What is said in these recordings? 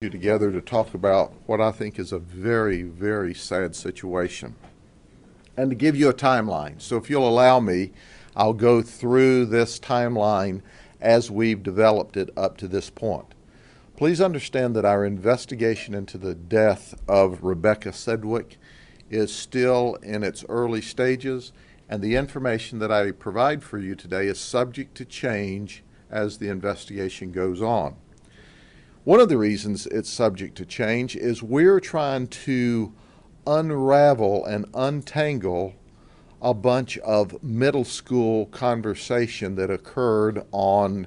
You together to talk about what I think is a very, very sad situation and to give you a timeline. So if you'll allow me, I'll go through this timeline as we've developed it up to this point. Please understand that our investigation into the death of Rebecca Sedwick is still in its early stages, and the information that I provide for you today is subject to change as the investigation goes on. One of the reasons it's subject to change is we're trying to unravel and untangle a bunch of middle school conversation that occurred on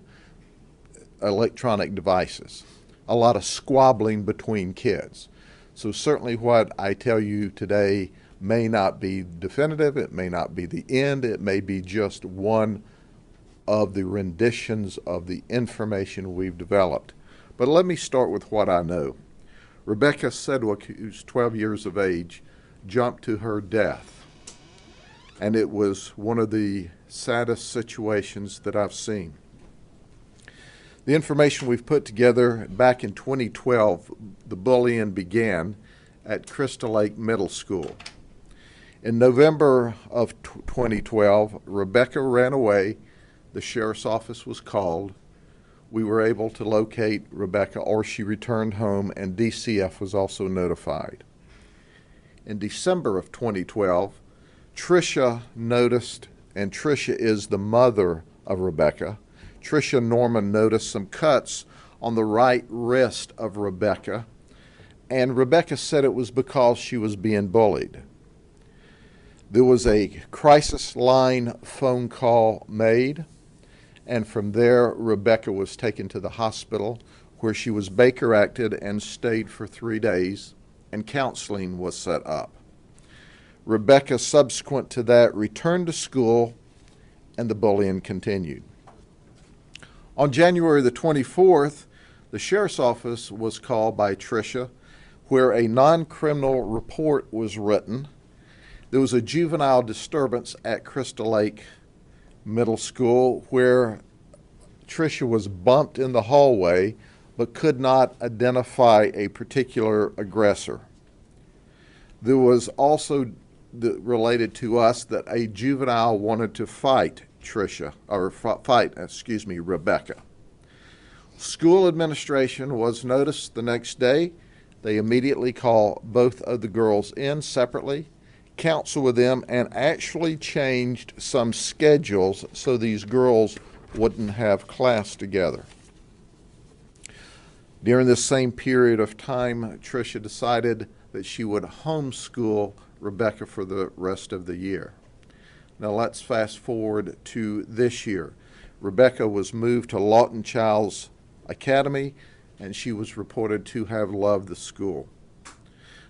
electronic devices. A lot of squabbling between kids. So certainly what I tell you today may not be definitive, it may not be the end, it may be just one of the renditions of the information we've developed. But let me start with what I know. Rebecca Sedwick, who's 12 years of age, jumped to her death. And it was one of the saddest situations that I've seen. The information we've put together back in 2012, the bullying began at Crystal Lake Middle School. In November of 2012, Rebecca ran away. The sheriff's office was called. We were able to locate Rebecca, or she returned home, and DCF was also notified. In December of 2012, Tricia noticed, and Tricia is the mother of Rebecca. Tricia Norman noticed some cuts on the right wrist of Rebecca, and Rebecca said it was because she was being bullied. There was a crisis line phone call made, and from there, Rebecca was taken to the hospital where she was Baker acted and stayed for 3 days, and counseling was set up. Rebecca, subsequent to that, returned to school, and the bullying continued. On January the 24th, the sheriff's office was called by Tricia, where a non-criminal report was written. There was a juvenile disturbance at Crystal Lake Middle School where Tricia was bumped in the hallway but could not identify a particular aggressor. There was also related to us that a juvenile wanted to fight Rebecca. School administration was noticed the next day. They immediately called both of the girls in separately, counsel with them, and actually changed some schedules so these girls wouldn't have class together. During this same period of time, Tricia decided that she would homeschool Rebecca for the rest of the year. Now let's fast forward to this year. Rebecca was moved to Lawton Child's Academy, and she was reported to have loved the school.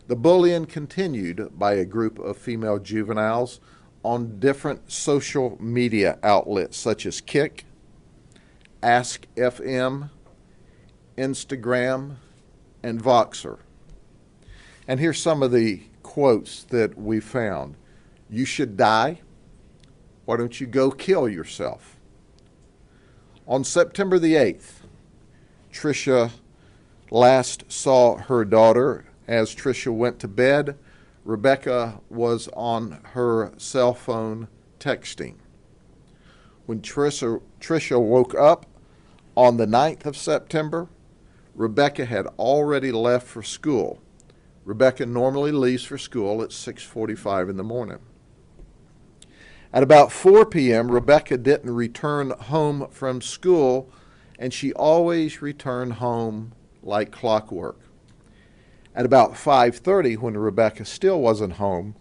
The bullying continued by a group of female juveniles on different social media outlets such as Kick, Ask FM, Instagram, and Voxer. And here's some of the quotes that we found. You should die. Why don't you go kill yourself? On September the 8th, Tricia last saw her daughter. As Tricia went to bed, Rebecca was on her cell phone texting. When Tricia woke up on the 9th of September, Rebecca had already left for school. Rebecca normally leaves for school at 6:45 in the morning. At about 4 p.m., Rebecca didn't return home from school, and she always returned home like clockwork. At about 5:30, when Rebecca still wasn't home,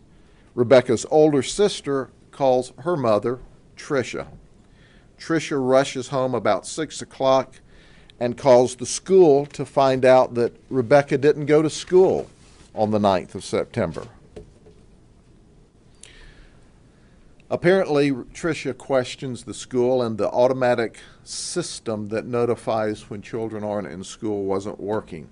Rebecca's older sister calls her mother, Tricia. Tricia rushes home about 6 o'clock and calls the school to find out that Rebecca didn't go to school on the 9th of September. Apparently, Tricia questions the school, and the automatic system that notifies when children aren't in school wasn't working.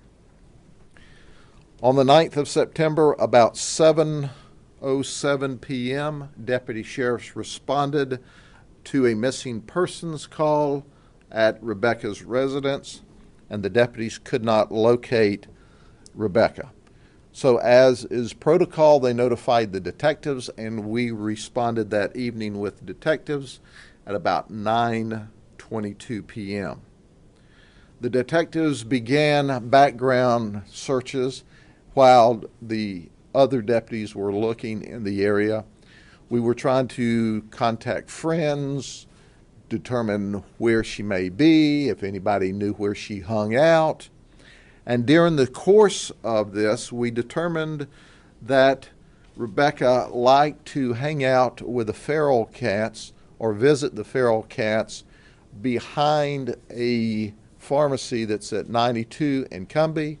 On the 9th of September, about 7:07 p.m., deputy sheriffs responded to a missing persons call at Rebecca's residence. and the deputies could not locate Rebecca. So as is protocol, they notified the detectives, and we responded that evening with detectives at about 9:22 p.m. The detectives began background searches while the other deputies were looking in the area. We were trying to contact friends, determine where she may be, if anybody knew where she hung out. And during the course of this, we determined that Rebecca liked to hang out with the feral cats or visit the feral cats behind a pharmacy that's at 92 in Cumbie.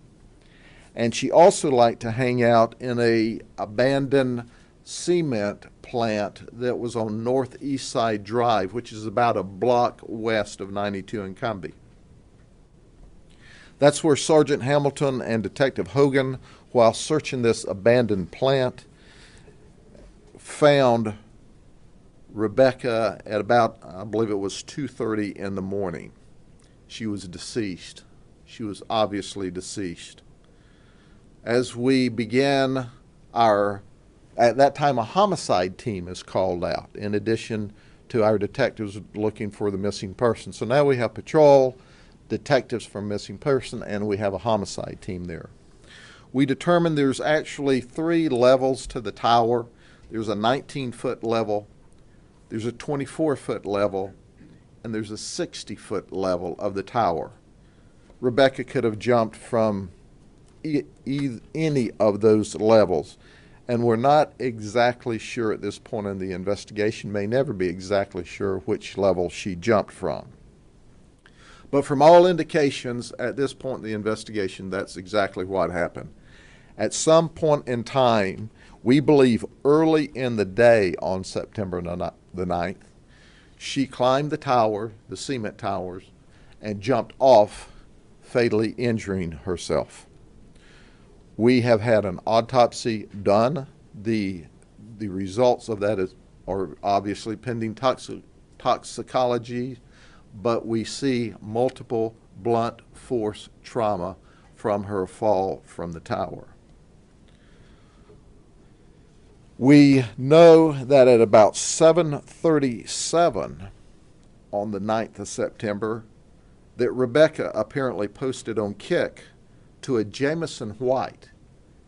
And she also liked to hang out in a abandoned cement plant that was on Northeast Side Drive, which is about a block west of 92 in Cumbie. That's where Sergeant Hamilton and Detective Hogan, while searching this abandoned plant, found Rebecca at about, I believe it was 2:30 in the morning. She was deceased. She was obviously deceased. As we began at that time, a homicide team is called out, in addition to our detectives looking for the missing person. So now we have patrol, detectives for missing person, and we have a homicide team there. We determined there's actually 3 levels to the tower. There's a 19-foot level, there's a 24-foot level, and there's a 60-foot level of the tower. Rebecca could have jumped from any of those levels, and we're not exactly sure at this point in the investigation, may never be exactly sure which level she jumped from. But from all indications at this point in the investigation, that's exactly what happened. At some point in time, we believe early in the day on September the 9th, she climbed the tower, the cement towers, and jumped off, fatally injuring herself. We have had an autopsy done. The results of that are obviously pending toxicology, but we see multiple blunt force trauma from her fall from the tower. We know that at about 7:37 on the 9th of September, that Rebecca apparently posted on Kik to a Jameson White.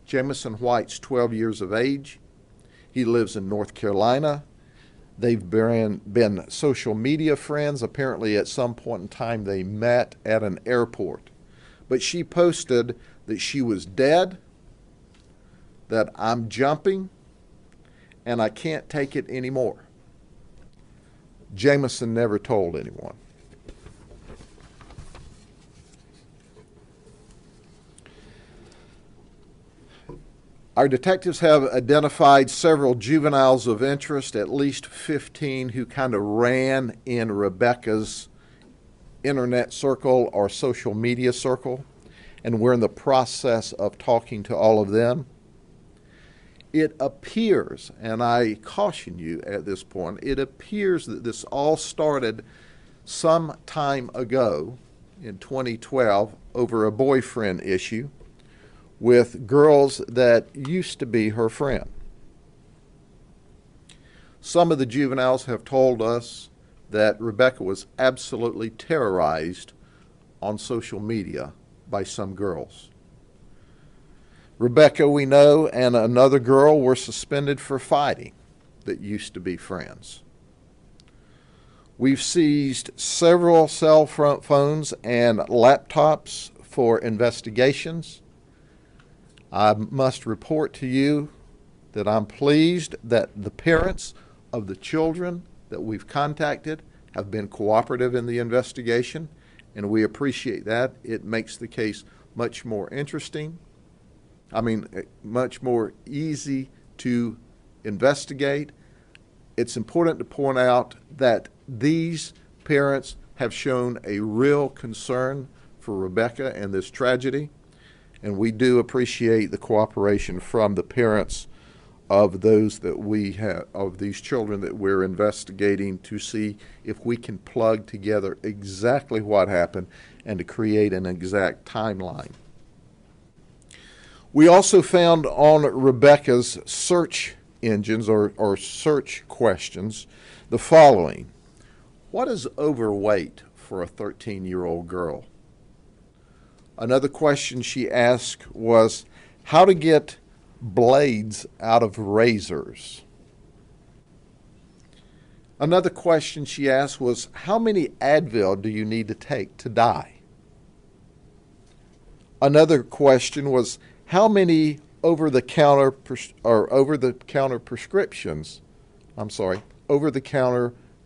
Jameson White's 12 years of age. He lives in North Carolina. They've been social media friends. Apparently at some point in time they met at an airport. But she posted that she was dead, that I'm jumping, and I can't take it anymore. Jameson never told anyone. Our detectives have identified several juveniles of interest, at least 15 who kind of ran in Rebecca's internet circle or social media circle, and we're in the process of talking to all of them. It appears, and I caution you at this point, it appears that this all started some time ago in 2012 over a boyfriend issue with girls that used to be her friend. Some of the juveniles have told us that Rebecca was absolutely terrorized on social media by some girls. Rebecca, we know, and another girl were suspended for fighting that used to be friends. We've seized several cell phones and laptops for investigations. I must report to you that I'm pleased that the parents of the children that we've contacted have been cooperative in the investigation, and we appreciate that. It makes the case much more interesting. Much more easy to investigate. It's important to point out that these parents have shown a real concern for Rebecca and this tragedy, and we do appreciate the cooperation from the parents of those that we have, of these children that we're investigating, to see if we can plug together exactly what happened and to create an exact timeline. We also found on Rebecca's search engines or search questions the following. What is overweight for a 13-year-old girl? Another question she asked was how to get blades out of razors. Another question she asked was how many Advil do you need to take to die? Another question was how many over-the-counter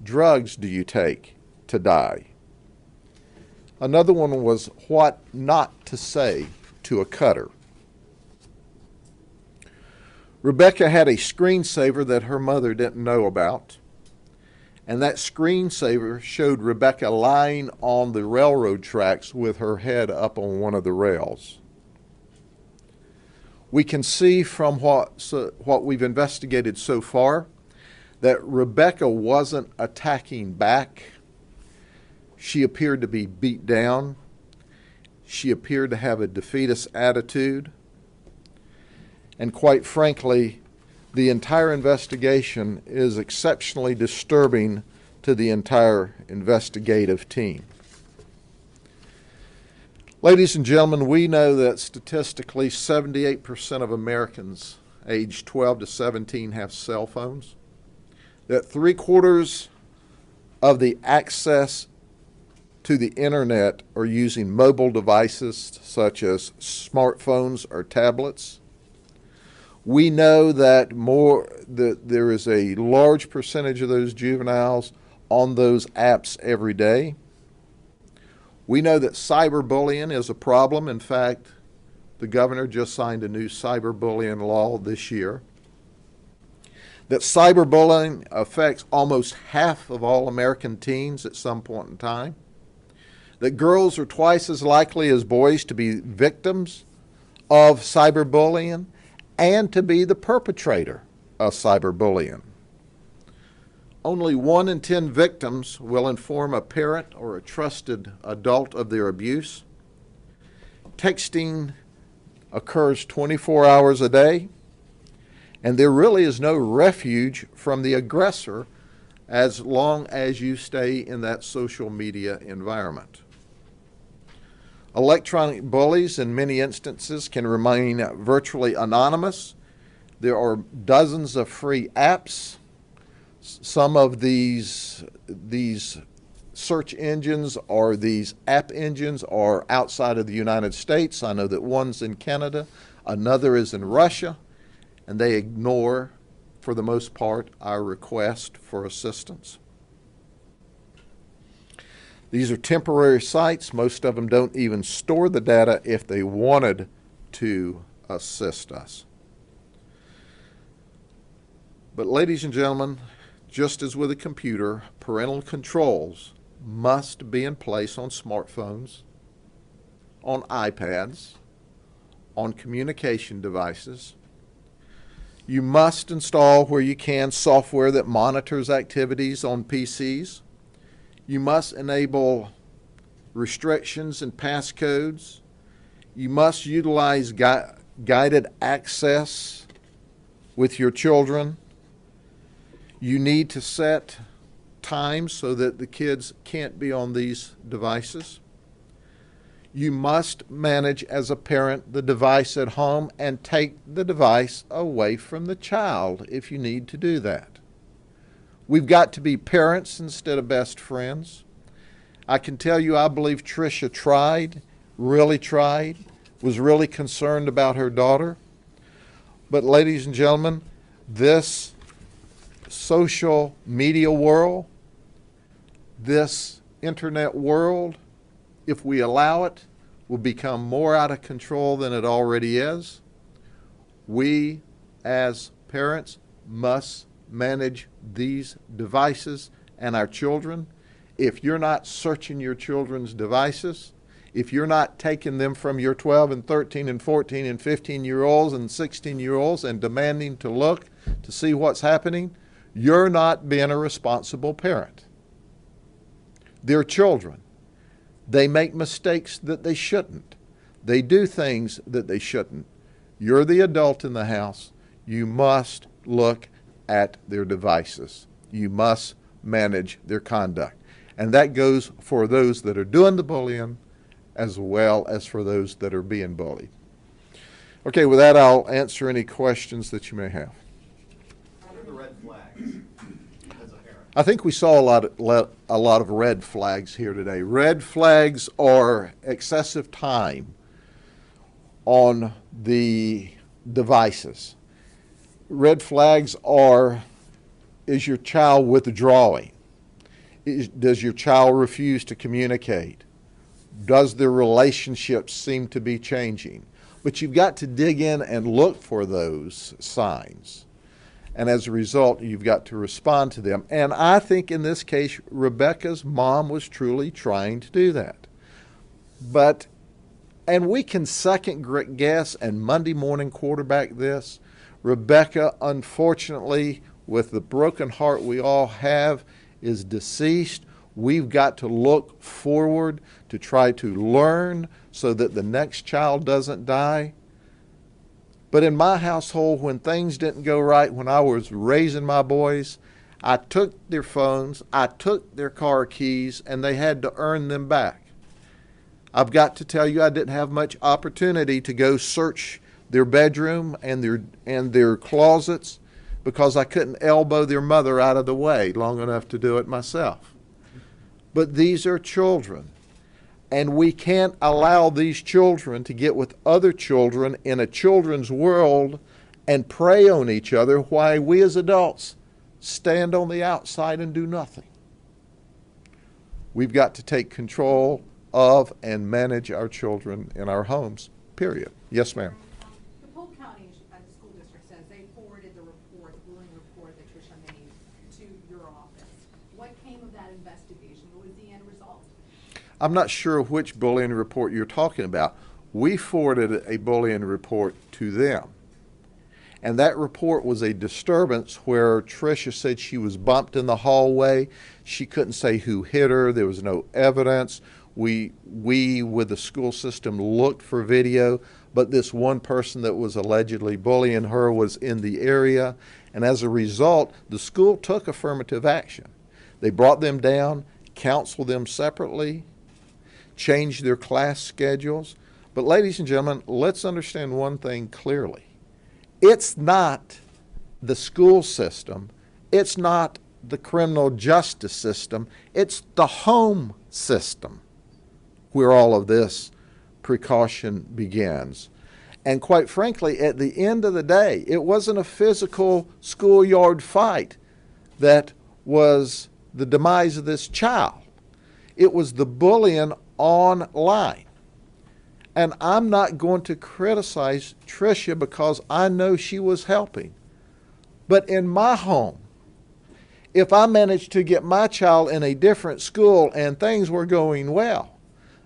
drugs do you take to die? Another one was what not to say to a cutter. Rebecca had a screensaver that her mother didn't know about, and that screensaver showed Rebecca lying on the railroad tracks with her head up on one of the rails. We can see from what we've investigated so far that Rebecca wasn't attacking back. She appeared to be beat down. She appeared to have a defeatist attitude. And quite frankly, the entire investigation is exceptionally disturbing to the entire investigative team. Ladies and gentlemen, we know that statistically 78% of Americans aged 12 to 17 have cell phones, that 3/4 of the access to the internet are using mobile devices such as smartphones or tablets. We know that there is a large percentage of those juveniles on those apps every day. We know that cyberbullying is a problem. In fact, the governor just signed a new cyberbullying law this year. That cyberbullying affects almost half of all American teens at some point in time. That girls are twice as likely as boys to be victims of cyberbullying and to be the perpetrator of cyberbullying. Only 1 in 10 victims will inform a parent or a trusted adult of their abuse. Texting occurs 24 hours a day, and there really is no refuge from the aggressor as long as you stay in that social media environment. Electronic bullies in many instances can remain virtually anonymous. There are dozens of free apps. Some of these search engines or these app engines are outside of the United States. I know that one's in Canada, another is in Russia, and they ignore, for the most part, our request for assistance. These are temporary sites. Most of them don't even store the data if they wanted to assist us. But ladies and gentlemen, just as with a computer, parental controls must be in place on smartphones, on iPads, on communication devices. You must install, where you can, software that monitors activities on PCs. You must enable restrictions and passcodes. You must utilize guided access with your children. You need to set times so that the kids can't be on these devices. You must manage as a parent the device at home and take the device away from the child if you need to do that. We've got to be parents instead of best friends. I can tell you, I believe Tricia tried, was really concerned about her daughter. But ladies and gentlemen, this social media world, this internet world, if we allow it, will become more out of control than it already is. We, as parents, must manage these devices and our children. If you're not searching your children's devices, if you're not taking them from your 12 and 13 and 14 and 15-year-olds and 16-year-olds and demanding to look to see what's happening, you're not being a responsible parent. They're children. They make mistakes that they shouldn't. They do things that they shouldn't. You're the adult in the house. You must look at their devices. You must manage their conduct. And that goes for those that are doing the bullying as well as for those that are being bullied. Okay, with that, I'll answer any questions that you may have. What are the red flags as a parent? I think we saw a lot of red flags here today. Red flags are excessive time on the devices. Red flags are, is your child withdrawing? Does your child refuse to communicate? Does their relationships seem to be changing? But you've got to dig in and look for those signs. And as a result, you've got to respond to them. And I think in this case, Rebecca's mom was truly trying to do that. And we can second guess and Monday morning quarterback this. Rebecca, unfortunately, with the broken heart we all have, is deceased. We've got to look forward to try to learn so that the next child doesn't die. But in my household, when things didn't go right, when I was raising my boys, I took their phones, I took their car keys, and they had to earn them back. I've got to tell you, I didn't have much opportunity to go search their bedroom and their closets because I couldn't elbow their mother out of the way long enough to do it myself. But these are children, and we can't allow these children to get with other children in a children's world and prey on each other while we as adults stand on the outside and do nothing. We've got to take control of and manage our children in our homes, period. Yes, ma'am. The Polk County School District says they forwarded the report, the bullying report that Tricia made, to your office. What came of that investigation? What was the end result? I'm not sure which bullying report you're talking about. We forwarded a bullying report to them. And that report was a disturbance where Tricia said she was bumped in the hallway. She couldn't say who hit her. There was no evidence. We with the school system looked for video, but this one person that was allegedly bullying her was in the area. And as a result, the school took affirmative action. They brought them down, counseled them separately, changed their class schedules. But ladies and gentlemen, let's understand one thing clearly. It's not the school system. It's not the criminal justice system. It's the home system where all of this precaution begins. And quite frankly, at the end of the day, it wasn't a physical schoolyard fight that was the demise of this child. It was the bullying online. And I'm not going to criticize Tricia because I know she was helping. But in my home, if I managed to get my child in a different school and things were going well,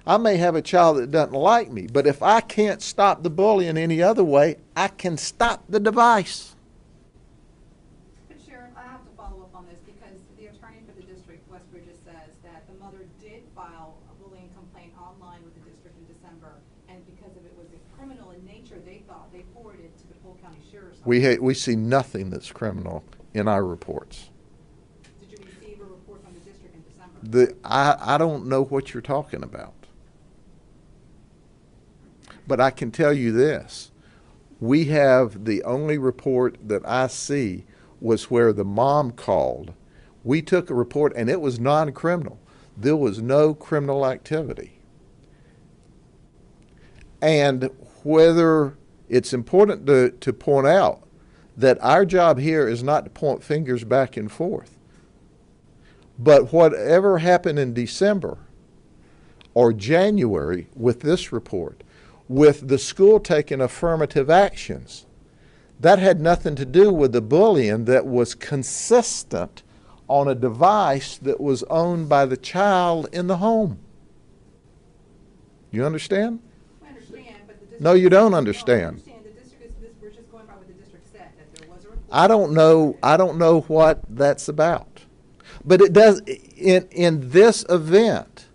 I may have a child that doesn't like me, but if I can't stop the bullying any other way, I can stop the device. But Sheriff, I have to follow up on this because the attorney for the district, West Bridges, says that the mother did file a bullying complaint online with the district in December, and because of it was criminal in nature, they thought they forwarded it to the Polk County Sheriff's Office. We see nothing that's criminal in our reports. Did you receive a report from the district in December? I don't know what you're talking about. But I can tell you this. We have the only report that I see was where the mom called. We took a report and it was non-criminal. There was no criminal activity. And whether it's important to point out that our job here is not to point fingers back and forth. But whatever happened in December or January with this report, with the school taking affirmative actions, that had nothing to do with the bullying that was consistent on a device that was owned by the child in the home. You understand? I understand, but the district. No, you don't No, I understand. understand. The district is, we're just going by what the district said, that there was a report. I don't know what that's about. But it does, in this event,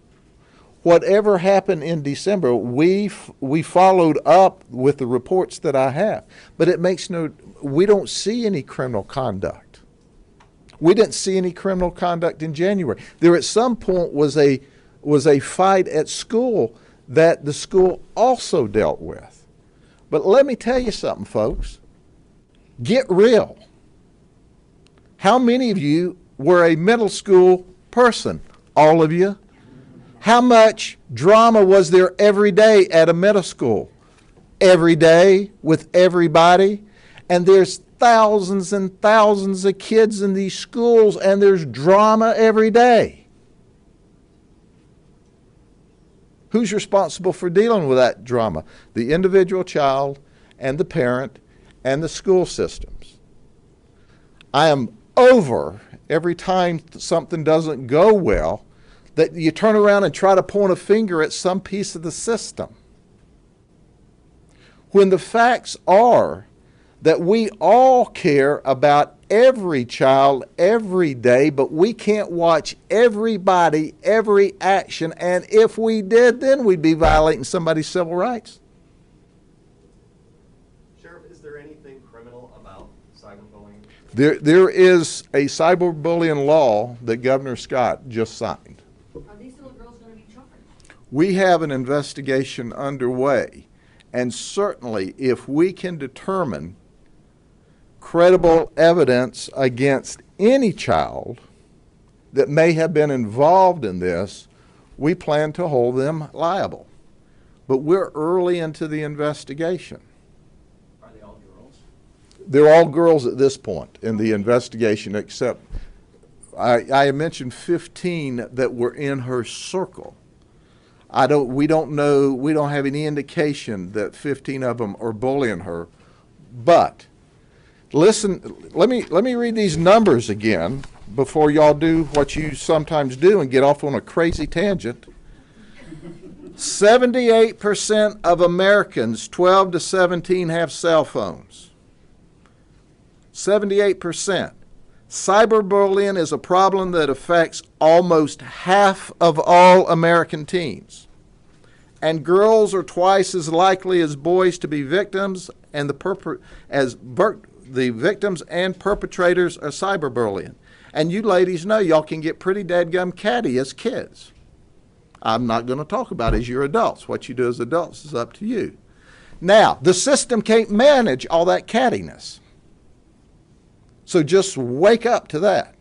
whatever happened in December, we followed up with the reports that I have. But it makes we don't see any criminal conduct. We didn't see any criminal conduct in January. There at some point was a fight at school that the school also dealt with. But let me tell you something, folks. Get real. How many of you were a middle school person? All of you? How much drama was there every day at a middle school? Every day with everybody? And there's thousands and thousands of kids in these schools, and there's drama every day. Who's responsible for dealing with that drama? The individual child and the parent and the school systems. I am over every time something doesn't go well that you turn around and try to point a finger at some piece of the system. When the facts are that we all care about every child every day, but we can't watch everybody, every action, and if we did, then we'd be violating somebody's civil rights. Sheriff, is there anything criminal about cyberbullying? There is a cyberbullying law that Governor Scott just signed. Are these little girls going to be charged? We have an investigation underway, and certainly if we can determine credible evidence against any child that may have been involved in this, we plan to hold them liable. But we're early into the investigation. Are they all girls? They're all girls at this point in the investigation, except I mentioned 15 that were in her circle. We don't know, we don't have any indication that 15 of them are bullying her. But listen, let me read these numbers again before y'all do what you sometimes do and get off on a crazy tangent. 78% of Americans 12 to 17 have cell phones. 78%. Cyberbullying is a problem that affects almost half of all American teens. And girls are twice as likely as boys to be victims, and the victims and perpetrators are cyberbullying. And you ladies know y'all can get pretty dadgum catty as kids. I'm not going to talk about it as you're adults. What you do as adults is up to you. Now, the system can't manage all that cattiness. So just wake up to that.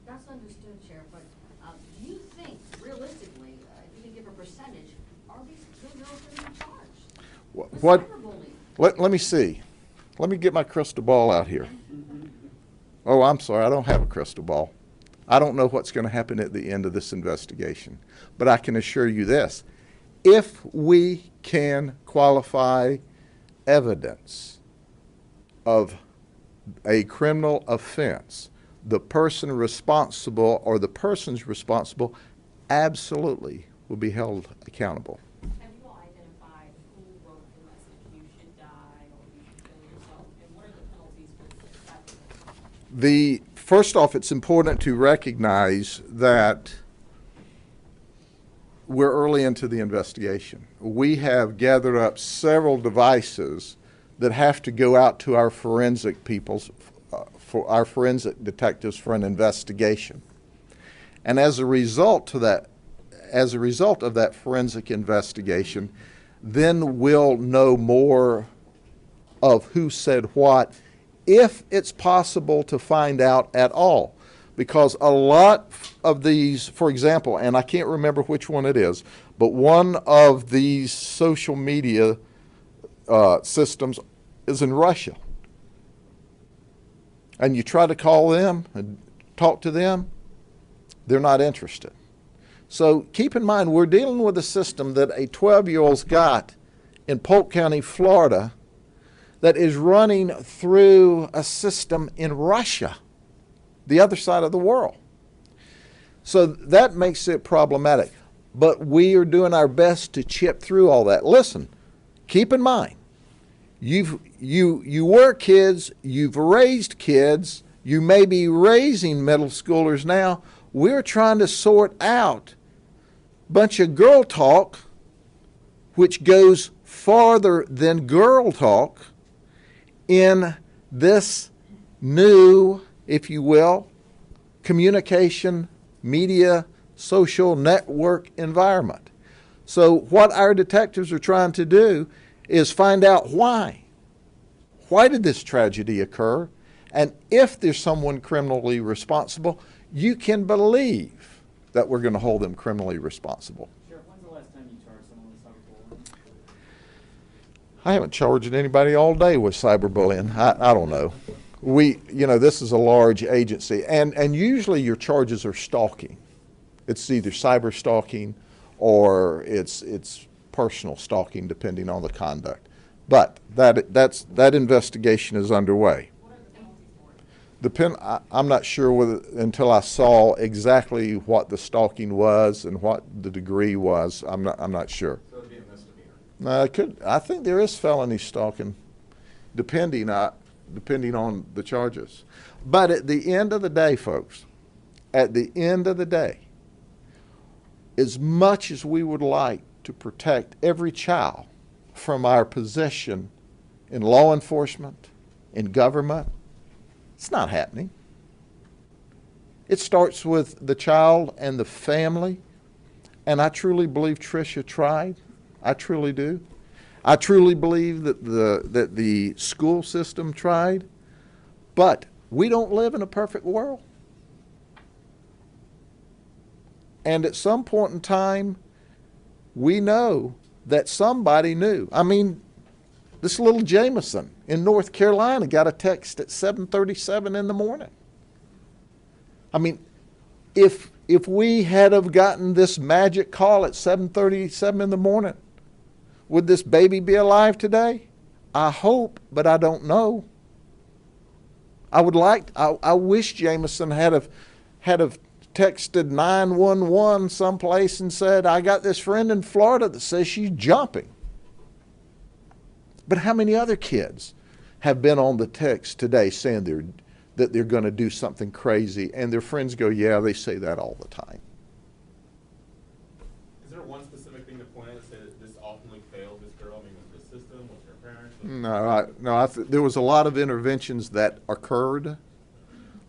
That's understood, Sheriff, but do you think, realistically, if you can give a percentage, are these little girls going to be charged? with What? cyberbullying? Let me see. Let me get my crystal ball out here. Oh, I'm sorry, I don't have a crystal ball. I don't know what's going to happen at the end of this investigation. But I can assure you this. If we can qualify evidence of a criminal offense, the person responsible or the persons responsible absolutely will be held accountable. Have you all identified who wrote the message, you should die, or you should kill yourself, and what are the penalties for such? First off, it's important to recognize that we're early into the investigation. We have gathered up several devices that have to go out to our forensic peoples, for our forensic detectives for an investigation. And as a result of that forensic investigation, then we'll know more of who said what, if it's possible to find out at all. Because a lot of these, for example, and I can't remember which one it is, but one of these social media systems is in Russia. And you try to call them and talk to them, they're not interested. So keep in mind, we're dealing with a system that a 12-year-old's got in Polk County, Florida, that is running through a system in Russia, the other side of the world. So that makes it problematic. but we are doing our best to chip through all that. Listen, keep in mind, you were kids, you've raised kids, you may be raising middle schoolers now. We're trying to sort out a bunch of girl talk, which goes farther than girl talk in this new, if you will, communication, media, social network environment. So what our detectives are trying to do is find out why. Why did this tragedy occur? And if there's someone criminally responsible, you can believe that we're going to hold them criminally responsible. Sheriff, when's the last time you charged someone with cyberbullying? I haven't charged anybody all day with cyberbullying. I don't know. This is a large agency, and usually your charges are stalking. It's either cyber stalking or it's personal stalking, depending on the conduct. But that investigation is underway. I'm not sure whether until I saw exactly what the stalking was and what the degree was. I'm not sure. So it'd be a misdemeanor. I think there is felony stalking, depending on the charges. But at the end of the day, folks, at the end of the day, as much as we would like to protect every child from our position in law enforcement, in government, it's not happening. It starts with the child and the family, and I truly believe Tricia tried. I truly do. I truly believe that the school system tried, but we don't live in a perfect world. And at some point in time, we know that somebody knew. I mean, this little Jameson in North Carolina got a text at 7:37 in the morning. I mean, if we had have gotten this magic call at 7:37 in the morning, would this baby be alive today? I hope, but I don't know. I wish Jameson had have texted 911 someplace and said, I got this friend in Florida that says she's jumping. But how many other kids have been on the text today saying that they're going to do something crazy, and their friends go, yeah, they say that all the time. Is there one specific thing to point out that say that this ultimately failed this girl? I mean, was it the system? Was it her parents? There was a lot of interventions that occurred.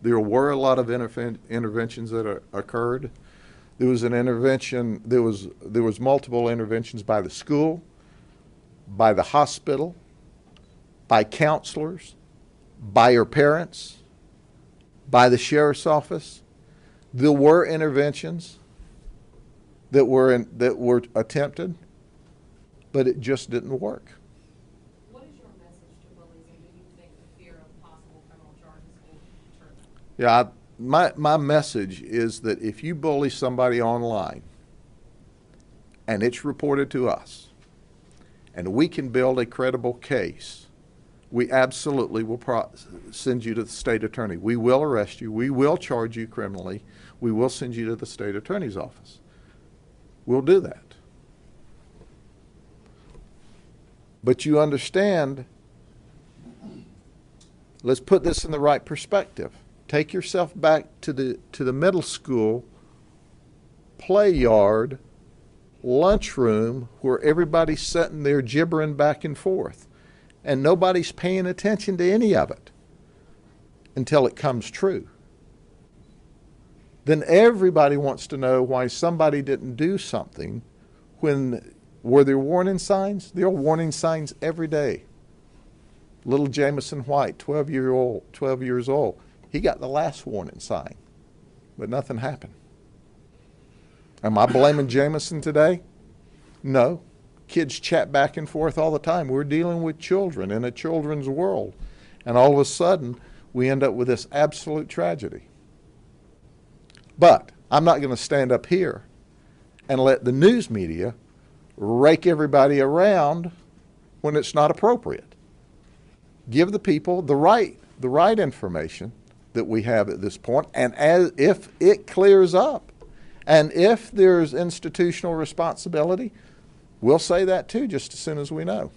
There were a lot of interventions that occurred. There was an intervention. There was multiple interventions by the school, by the hospital, by counselors, by her parents, by the sheriff's office. There were interventions that were attempted, but it just didn't work. What is your message to bullies, and do you think the fear of possible criminal charges will deter them? Yeah, my message is that if you bully somebody online and it's reported to us and we can build a credible case, we absolutely will send you to the state attorney. We will arrest you. We will charge you criminally. We will send you to the state attorney's office. We'll do that. But you understand, let's put this in the right perspective. Take yourself back to the middle school play yard, lunchroom, where everybody's sitting there gibbering back and forth, and nobody's paying attention to any of it until it comes true. Then everybody wants to know why somebody didn't do something when, were there warning signs? There are warning signs every day. Little Jameson White, 12 years old, he got the last warning sign, but nothing happened. Am I blaming Jameson today? No. Kids chat back and forth all the time. We're dealing with children in a children's world, and all of a sudden we end up with this absolute tragedy. But I'm not going to stand up here and let the news media rake everybody around when it's not appropriate. Give the people the right information that we have at this point, and if it clears up And if there's institutional responsibility, we'll say that too just as soon as we know.